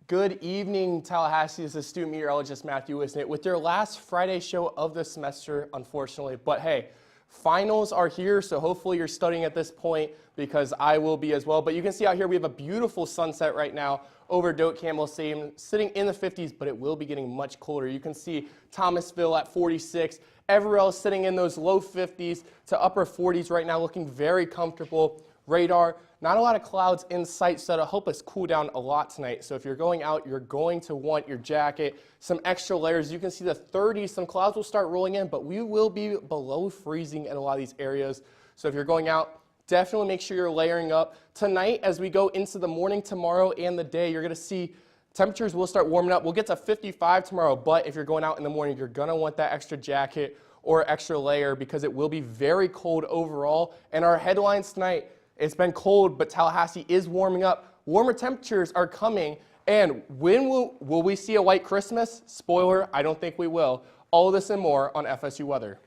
Good evening, Tallahassee. This is student meteorologist Matthew Wisnett with your last Friday show of the semester, unfortunately. But hey, finals are here, so hopefully you're studying at this point because I will be as well. But you can see out here we have a beautiful sunset right now over Doak Campbell Stadium, sitting in the 50s, but it will be getting much colder. You can see Thomasville at 46, everywhere else sitting in those low 50s to upper 40s right now, looking very comfortable. Radar, not a lot of clouds in sight, so that'll help us cool down a lot tonight. So if you're going out, you're going to want your jacket, some extra layers. You can see the 30s, some clouds will start rolling in, but we will be below freezing in a lot of these areas. So if you're going out, definitely make sure you're layering up. Tonight, as we go into the morning tomorrow and the day, you're going to see temperatures will start warming up. We'll get to 55 tomorrow, but if you're going out in the morning, you're going to want that extra jacket or extra layer because it will be very cold overall. And our headlines tonight, it's been cold, but Tallahassee is warming up. Warmer temperatures are coming, and when will we see a white Christmas? Spoiler, I don't think we will. All of this and more on FSU Weather.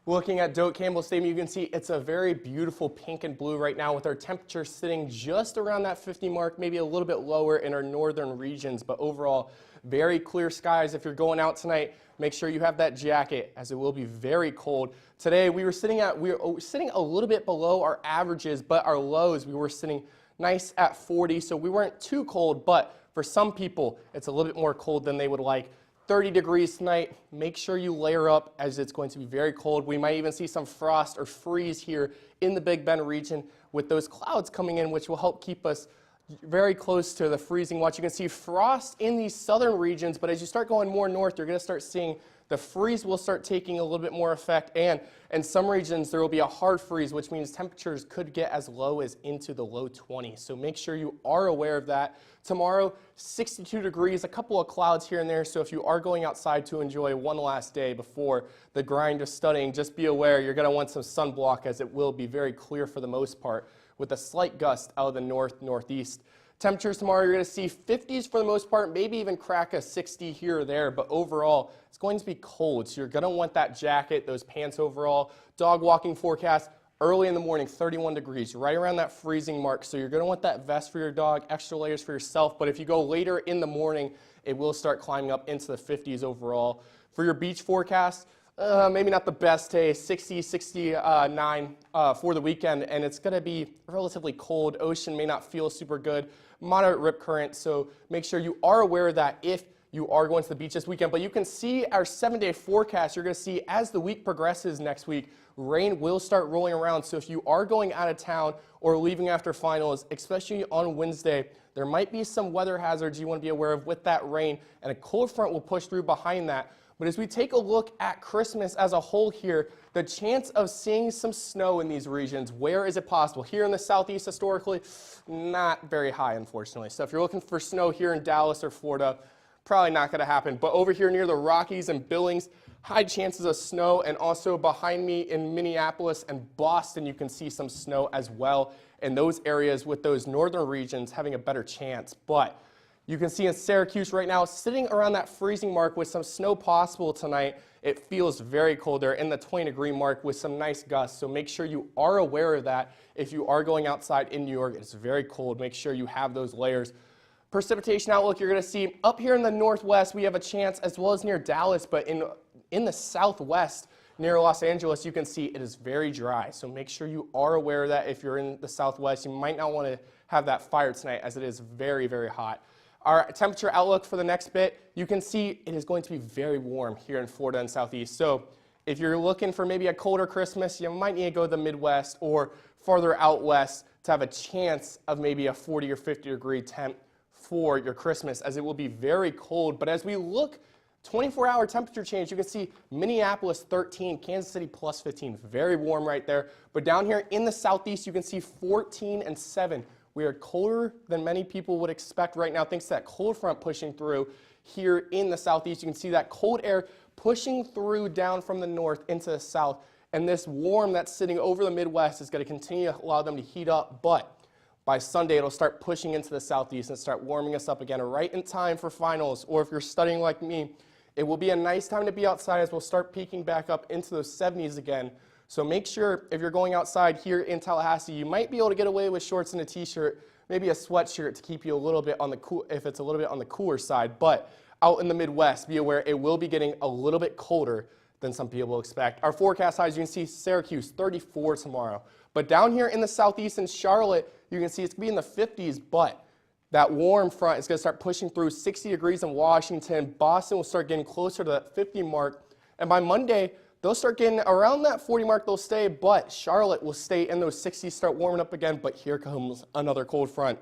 Looking at Doak Campbell Stadium, you can see it's a very beautiful pink and blue right now with our temperature sitting just around that 50 mark, maybe a little bit lower in our northern regions, but overall very clear skies. If you're going out tonight, make sure you have that jacket as it will be very cold. Today we were sitting a little bit below our averages, but our lows we were sitting nice at 40, so we weren't too cold, but for some people it's a little bit more cold than they would like. 30 degrees tonight. Make sure you layer up as it's going to be very cold. We might even see some frost or freeze here in the Big Bend region with those clouds coming in, which will help keep us very close to the freezing watch. You can see frost in these southern regions, but as you start going more north, you're going to start seeing the freeze will start taking a little bit more effect, and in some regions there will be a hard freeze, which means temperatures could get as low as into the low 20s. So make sure you are aware of that. Tomorrow, 62 degrees, a couple of clouds here and there, so if you are going outside to enjoy one last day before the grind of studying, just be aware you're going to want some sunblock as it will be very clear for the most part with a slight gust out of the northeast. Temperatures tomorrow, you're going to see 50s for the most part, maybe even crack a 60 here or there, but overall, it's going to be cold, so you're going to want that jacket, those pants overall. Dog walking forecast, early in the morning, 31 degrees, right around that freezing mark, so you're going to want that vest for your dog, extra layers for yourself, but if you go later in the morning, it will start climbing up into the 50s overall. For your beach forecast, maybe not the best day, 60, 69 for the weekend, and it's going to be relatively cold. Ocean may not feel super good. Moderate rip current, so make sure you are aware of that if you are going to the beach this weekend. But you can see our 7-day forecast. You're going to see as the week progresses next week, rain will start rolling around. So if you are going out of town or leaving after finals, especially on Wednesday, there might be some weather hazards you want to be aware of with that rain, and a cold front will push through behind that. But as we take a look at Christmas as a whole here, the chance of seeing some snow in these regions, where is it possible? Here in the southeast historically, not very high, unfortunately. So if you're looking for snow here in Dallas or Florida, probably not going to happen. But over here near the Rockies and Billings, high chances of snow, and also behind me in Minneapolis and Boston, you can see some snow as well in those areas with those northern regions having a better chance. But you can see in Syracuse right now, sitting around that freezing mark with some snow possible tonight. It feels very cold there in the 20-degree mark with some nice gusts. So make sure you are aware of that. If you are going outside in New York, it's very cold. Make sure you have those layers. Precipitation outlook, you're going to see up here in the northwest, we have a chance as well as near Dallas, but in the southwest near Los Angeles, you can see it is very dry. So make sure you are aware of that. If you're in the southwest, you might not want to have that fire tonight as it is very, very hot. Our temperature outlook for the next bit, you can see it is going to be very warm here in Florida and Southeast. So if you're looking for maybe a colder Christmas, you might need to go to the Midwest or farther out west to have a chance of maybe a 40 or 50 degree temp for your Christmas, as it will be very cold. But as we look 24-hour temperature change, you can see Minneapolis 13, Kansas City plus 15, very warm right there. But down here in the southeast, you can see 14 and 7. We are colder than many people would expect right now, thanks to that cold front pushing through here in the southeast. You can see that cold air pushing through down from the north into the south. And this warm that's sitting over the Midwest is going to continue to allow them to heat up, but by Sunday, it'll start pushing into the southeast and start warming us up again right in time for finals. Or if you're studying like me, it will be a nice time to be outside as we'll start peaking back up into those 70s again. So make sure if you're going outside here in Tallahassee, you might be able to get away with shorts and a t-shirt, maybe a sweatshirt to keep you a little bit on the cool, if it's a little bit on the cooler side. But out in the Midwest, be aware it will be getting a little bit colder than some people expect. Our forecast highs, you can see Syracuse 34 tomorrow. But down here in the southeast in Charlotte, you can see it's going to be in the 50s, but that warm front is going to start pushing through 60 degrees in Washington. Boston will start getting closer to that 50 mark. And by Monday, they'll start getting around that 40 mark, they'll stay, but Charlotte will stay in those 60s, start warming up again. But here comes another cold front.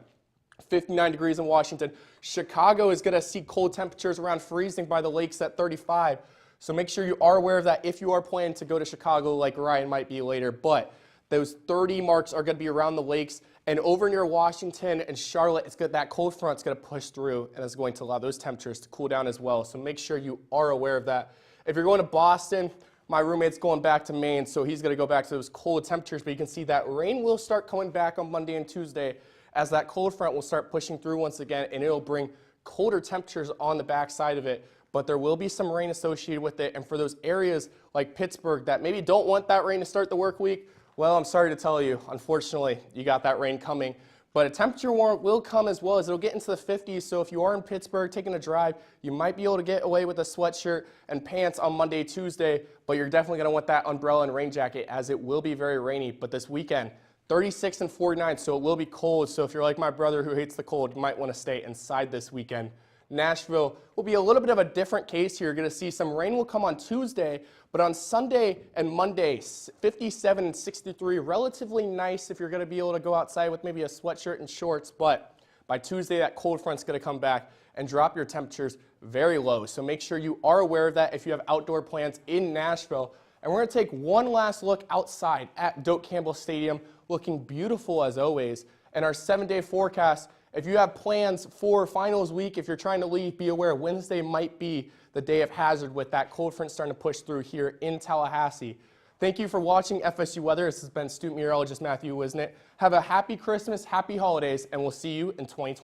59 degrees in Washington. Chicago is going to see cold temperatures around freezing by the lakes at 35. So make sure you are aware of that if you are planning to go to Chicago like Ryan might be later. But those 30 marks are going to be around the lakes. And over near Washington and Charlotte, it's good, that cold front is going to push through and is going to allow those temperatures to cool down as well. So make sure you are aware of that. If you're going to Boston, my roommate's going back to Maine, so he's going to go back to those cold temperatures. But you can see that rain will start coming back on Monday and Tuesday as that cold front will start pushing through once again, and it'll bring colder temperatures on the backside of it. But there will be some rain associated with it. And for those areas like Pittsburgh that maybe don't want that rain to start the work week, well, I'm sorry to tell you, unfortunately, you got that rain coming. But a temperature warrant will come as well, as it'll get into the 50s. So if you are in Pittsburgh taking a drive, you might be able to get away with a sweatshirt and pants on Monday, Tuesday, but you're definitely going to want that umbrella and rain jacket as it will be very rainy. But this weekend, 36 and 49, so it will be cold. So if you're like my brother who hates the cold, you might want to stay inside this weekend. Nashville will be a little bit of a different case here. You're going to see some rain will come on Tuesday, but on Sunday and Monday, 57 and 63, relatively nice if you're going to be able to go outside with maybe a sweatshirt and shorts. But by Tuesday, that cold front's going to come back and drop your temperatures very low. So make sure you are aware of that if you have outdoor plans in Nashville. And we're going to take one last look outside at Doak Campbell Stadium, looking beautiful as always. And our 7-day forecast, if you have plans for finals week, if you're trying to leave, be aware Wednesday might be the day of hazard with that cold front starting to push through here in Tallahassee. Thank you for watching FSU Weather. This has been student meteorologist Matthew Wisnett. Have a happy Christmas, happy holidays, and we'll see you in 2020.